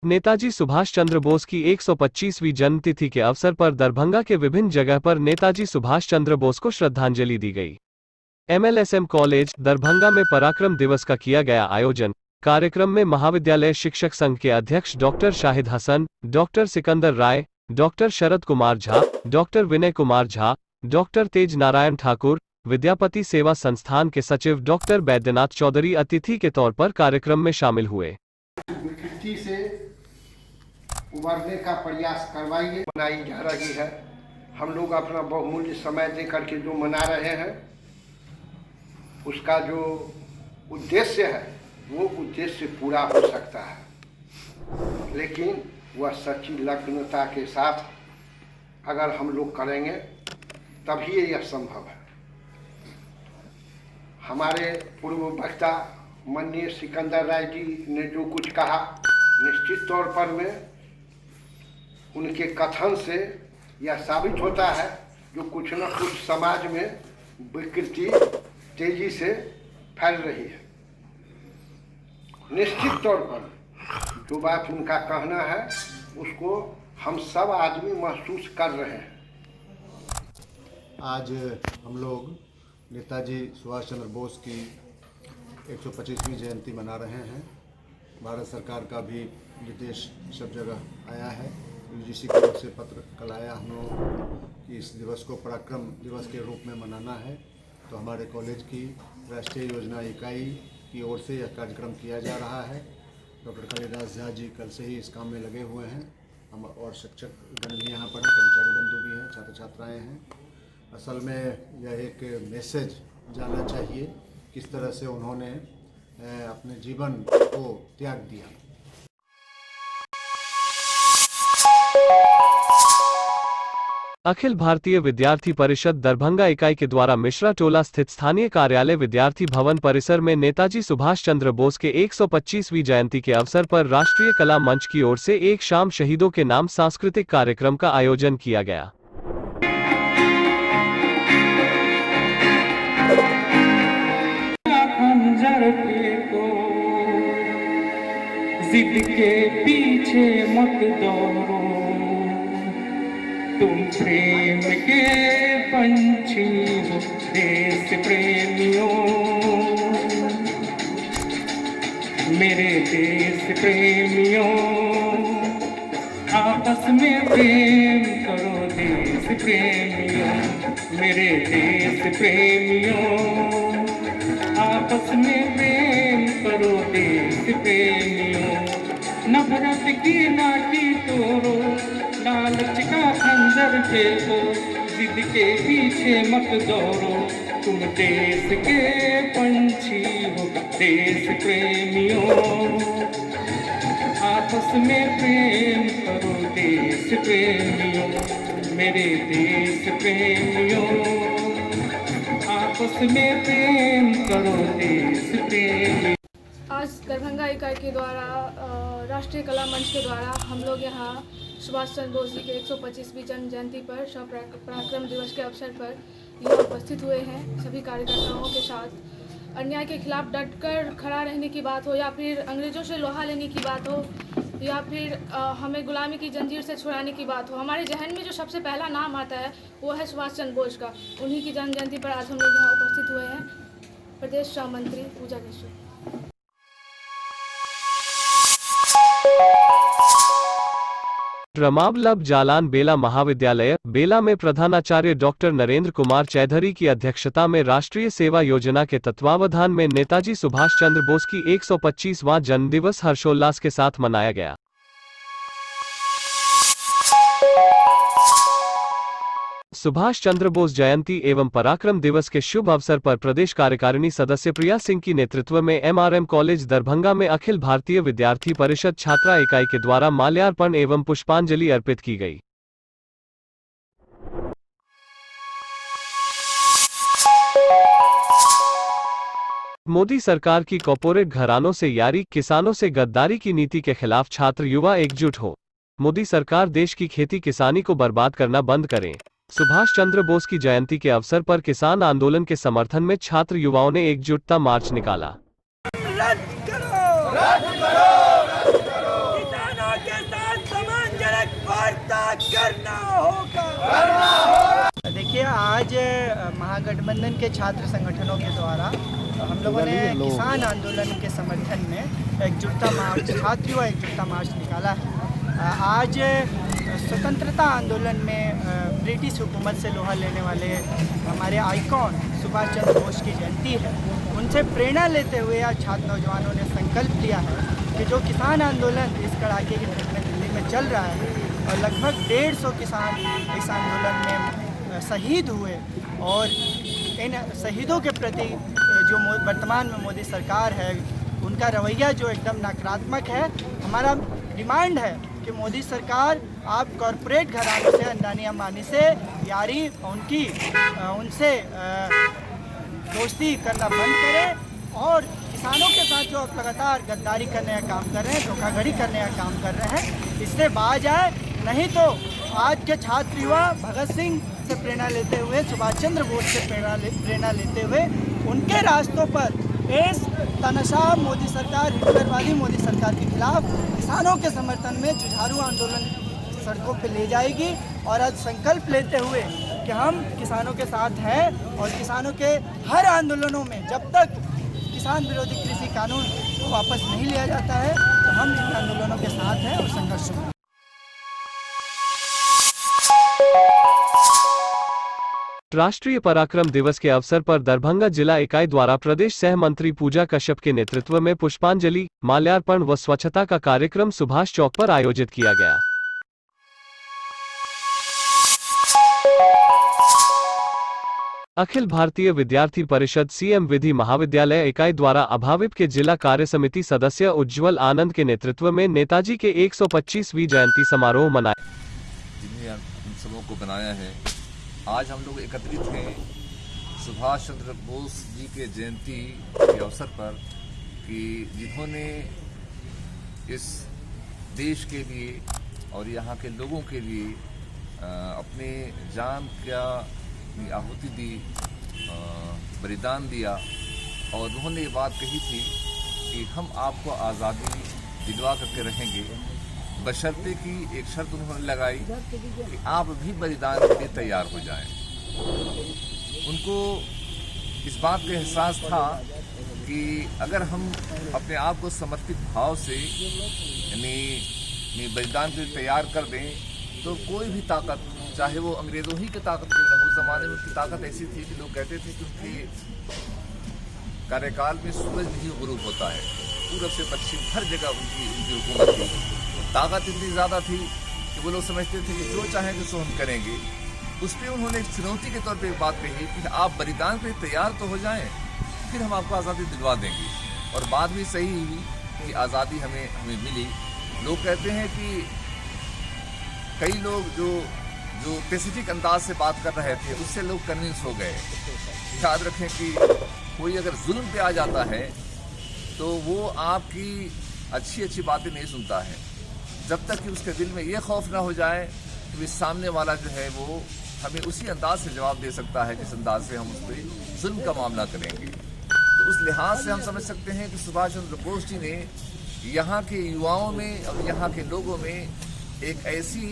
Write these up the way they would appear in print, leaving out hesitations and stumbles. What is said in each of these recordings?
नेताजी सुभाष चंद्र बोस की 125वीं जन्मतिथि के अवसर पर दरभंगा के विभिन्न जगह पर नेताजी सुभाष चंद्र बोस को श्रद्धांजलि दी गई। MLSM कॉलेज दरभंगा में पराक्रम दिवस का किया गया आयोजन। कार्यक्रम में महाविद्यालय शिक्षक संघ के अध्यक्ष डॉक्टर शाहिद हसन, डॉक्टर सिकंदर राय, doctor Sharad Kumar Jha, doctor Vinay Kumar Jha, doctor तेज नारायण ठाकुर, विद्यापति सेवा संस्थान के सचिव डॉक्टर बैद्यनाथ चौधरी अतिथि के तौर पर कार्यक्रम में शामिल हुए। विकृति से उबरने का प्रयास करवाइए। मनाई जा रही है, हम लोग अपना बहुमूल्य समय दे करके जो मना रहे हैं, उसका जो उद्देश्य है वो उद्देश्य पूरा हो सकता है, लेकिन वह सच्ची लग्नता के साथ अगर हम लोग करेंगे तभी यह संभव है। हमारे पूर्व वक्ता माननीय सिकंदर राय जी ने जो कुछ कहा, निश्चित तौर पर में उनके कथन से यह साबित होता है जो कुछ न कुछ समाज में विकृति तेजी से फैल रही है। निश्चित तौर पर जो बात उनका कहना है उसको हम सब आदमी महसूस कर रहे हैं। आज हम लोग नेताजी सुभाष चंद्र बोस की 125वीं जयंती मना रहे हैं। भारत सरकार का भी निर्देश सब जगह आया है। UGC की ओर से पत्र कल आया हम लोग कि इस दिवस को पराक्रम दिवस के रूप में मनाना है, तो हमारे कॉलेज की राष्ट्रीय योजना इकाई की ओर से यह कार्यक्रम किया जा रहा है। डॉक्टर कालिदास झा जी कल से ही इस काम में लगे हुए हैं। हम और शिक्षक गण भी यहाँ पर हैं, कर्मचारी बंधु भी हैं, छात्र छात्राएँ हैं। असल में यह एक मैसेज जाना चाहिए किस तरह से उन्होंने अपने जीवन को त्याग दिया। अखिल भारतीय विद्यार्थी परिषद दरभंगा इकाई के द्वारा मिश्रा टोला स्थित स्थानीय कार्यालय विद्यार्थी भवन परिसर में नेताजी सुभाष चंद्र बोस के 125वीं जयंती के अवसर पर राष्ट्रीय कला मंच की ओर से एक शाम शहीदों के नाम सांस्कृतिक कार्यक्रम का आयोजन किया गया। जिद के पीछे मत दौड़ो, तुम प्रेम के पंछी हो देश प्रेमियों। मेरे देश प्रेमियों, आपस में प्रेम करो देश प्रेमियों। मेरे देश प्रेमियों, आपस में प्रेम करो देश प्रेमियों। नफरत की नाटी तोड़ो, लालच का खंजर फेंको, जिद के पीछे मत दौड़ो, तुम देश के पंछी हो देश प्रेमियों। आपस में प्रेम करो देश प्रेमियों। मेरे देश प्रेमियों, आपस में प्रेम करो देश प्रेमियों। आज दरभंगा इकाई के द्वारा राष्ट्रीय कला मंच के द्वारा हम लोग यहाँ सुभाष चंद्र बोस जी के 125वीं जन्म जयंती पर पराक्रम दिवस के अवसर पर यहाँ उपस्थित हुए हैं। सभी कार्यकर्ताओं के साथ अन्याय के खिलाफ डटकर खड़ा रहने की बात हो, या फिर अंग्रेज़ों से लोहा लेने की बात हो, या फिर हमें गुलामी की जंजीर से छुड़ाने की बात हो, हमारे जहन में जो सबसे पहला नाम आता है वो है सुभाष चंद्र बोस का। उन्हीं की जन्म जयंती पर आज हम लोग यहाँ उपस्थित हुए हैं। प्रदेश सह मंत्री पूजा निशुल्क। रमावल्लभ जालान बेला महाविद्यालय बेला में प्रधानाचार्य डॉक्टर नरेंद्र कुमार चौधरी की अध्यक्षता में राष्ट्रीय सेवा योजना के तत्वावधान में नेताजी सुभाष चंद्र बोस की 125वां जन्मदिवस हर्षोल्लास के साथ मनाया गया। सुभाष चंद्र बोस जयंती एवं पराक्रम दिवस के शुभ अवसर पर प्रदेश कार्यकारिणी सदस्य प्रिया सिंह की नेतृत्व में MRM कॉलेज दरभंगा में अखिल भारतीय विद्यार्थी परिषद छात्रा इकाई के द्वारा माल्यार्पण एवं पुष्पांजलि अर्पित की गई। मोदी सरकार की कॉर्पोरेट घरानों से यारी, किसानों से गद्दारी की नीति के खिलाफ छात्र युवा एकजुट हो। मोदी सरकार देश की खेती किसानी को बर्बाद करना बंद करे। सुभाष चंद्र बोस की जयंती के अवसर पर किसान आंदोलन के समर्थन में छात्र युवाओं ने एकजुटता मार्च निकाला। रद्द करो, रद्द करो, रद्द करो। करना होगा। देखिए, आज महागठबंधन के छात्र संगठनों के द्वारा हम लोगों ने किसान आंदोलन के समर्थन में एकजुटता मार्च, छात्र युवा एकजुटता मार्च निकाला है। आज स्वतंत्रता आंदोलन में ब्रिटिश हुकूमत से लोहा लेने वाले हमारे आइकॉन सुभाष चंद्र बोस की जयंती है। उनसे प्रेरणा लेते हुए आज छात्र नौजवानों ने संकल्प लिया है कि जो किसान आंदोलन इस कड़ाके की ठंड में दिल्ली में चल रहा है और लगभग 150 किसान इस आंदोलन में शहीद हुए, और इन शहीदों के प्रति जो वर्तमान में मोदी सरकार है उनका रवैया जो एकदम नकारात्मक है। हमारा डिमांड है कि मोदी सरकार आप कॉरपोरेट घरानों से, अंबानी अंबानी से यारी उनसे दोस्ती करना बंद करें और किसानों के साथ जो लगातार गद्दारी करने का काम कर रहे हैं, धोखाधड़ी करने का काम कर रहे हैं, इससे बाज आए। नहीं तो आज के छात्र युवा भगत सिंह से प्रेरणा लेते हुए, सुभाष चंद्र बोस से प्रेरणा लेते हुए उनके रास्तों पर इस तानाशाह मोदी सरकार, हिटलरवादी मोदी सरकार के खिलाफ किसानों के समर्थन में जुझारू आंदोलन सड़कों पर ले जाएगी। और आज संकल्प लेते हुए कि हम किसानों के साथ हैं और किसानों के हर आंदोलनों में जब तक किसान विरोधी कृषि कानून को वापस नहीं लिया जाता है तो हम इन आंदोलनों के साथ हैं और संघर्ष में। राष्ट्रीय पराक्रम दिवस के अवसर पर दरभंगा जिला इकाई द्वारा प्रदेश सह मंत्री पूजा कश्यप के नेतृत्व में पुष्पांजलि, माल्यार्पण व स्वच्छता का कार्यक्रम सुभाष चौक पर आयोजित किया गया। अखिल भारतीय विद्यार्थी परिषद सीएम विधि महाविद्यालय इकाई द्वारा अभाविप के जिला कार्य समिति सदस्य उज्ज्वल आनंद के नेतृत्व में नेताजी के 125वीं जयंती समारोह मनाया। जिन्हें इन सबों को बनाया है, आज हम लोग एकत्रित हैं सुभाष चंद्र बोस जी के जयंती के अवसर पर कि जिन्होंने इस देश के लिए और यहाँ के लोगों के लिए अपने जान का आहुति दी, बलिदान दिया। और उन्होंने ये बात कही थी कि हम आपको आज़ादी दिलवा करके रहेंगे, बशर्ते कि एक शर्त उन्होंने लगाई कि आप भी बलिदान के लिए तैयार हो जाएं। उनको इस बात का एहसास था कि अगर हम अपने आप को समर्पित भाव से यानी बलिदान के लिए तैयार कर दें तो कोई भी ताकत, चाहे वो अंग्रेज़ों ही की ताकत क्यों न हो, उस ज़माने में उनकी ताकत ऐसी थी कि लोग कहते थे कि उनके कार्यकाल में सूरज नहीं गुरूब होता है, पूरब से पश्चिम हर जगह उनकी हुकूमत थी। ताकत इतनी ज़्यादा थी कि वो लोग समझते थे कि जो चाहेंगे सो हम करेंगे। उस पर उन्होंने एक चुनौती के तौर पे एक बात कही कि आप बलिदान के लिए तैयार तो हो जाएं, फिर हम आपको आज़ादी दिलवा देंगे। और बात भी सही हुई कि आज़ादी हमें मिली। लोग कहते हैं कि कई लोग जो स्पेसिफिक अंदाज से बात कर रहे थे उससे लोग कन्विंस हो गए। याद रखें कि कोई अगर जुल्म पे आ जाता है तो वो आपकी अच्छी बातें नहीं सुनता है, जब तक कि उसके दिल में ये खौफ ना हो जाए कि सामने वाला जो है वो हमें उसी अंदाज से जवाब दे सकता है जिस अंदाज से हम उस पर जुल्म का मामला करेंगे। तो उस लिहाज से हम समझ सकते हैं कि सुभाष चंद्र बोस जी ने यहाँ के युवाओं में और यहाँ के लोगों में एक ऐसी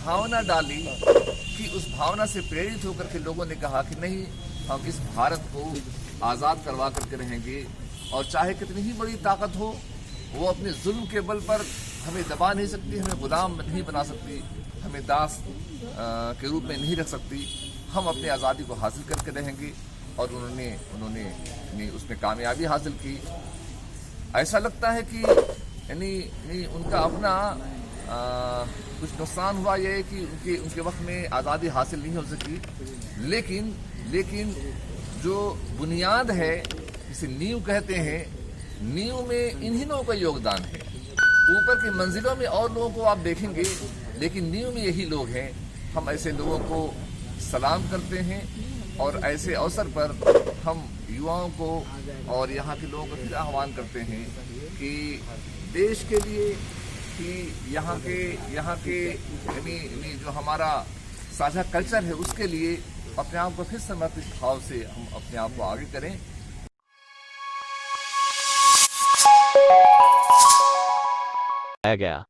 भावना डाली कि उस भावना से प्रेरित होकर के लोगों ने कहा कि नहीं, हम इस भारत को आज़ाद करवा करके रहेंगे और चाहे कितनी ही बड़ी ताकत हो वो अपने जुल्म के बल पर हमें दबा नहीं सकती, हमें गुलाम नहीं बना सकती, हमें दास के रूप में नहीं रख सकती। हम अपनी आज़ादी को हासिल करके रहेंगे। और उन्होंने उसमें कामयाबी हासिल की। ऐसा लगता है कि यानी उनका अपना कुछ नुकसान हुआ ये है कि उनके वक्त में आज़ादी हासिल नहीं हो सकी, लेकिन जो बुनियाद है जिसे नींव कहते हैं, नींव में इन्हीं लोगों का योगदान है। ऊपर की मंजिलों में और लोगों को आप देखेंगे, लेकिन नींव में यही लोग हैं। हम ऐसे लोगों को सलाम करते हैं और ऐसे अवसर पर हम युवाओं को और यहाँ के लोगों को फिर आह्वान करते हैं कि देश के लिए, कि यहाँ के यानी जो हमारा साझा कल्चर है उसके लिए अपने आप को फिर समर्पित भाव से हम अपने आप को आगे करें। गया।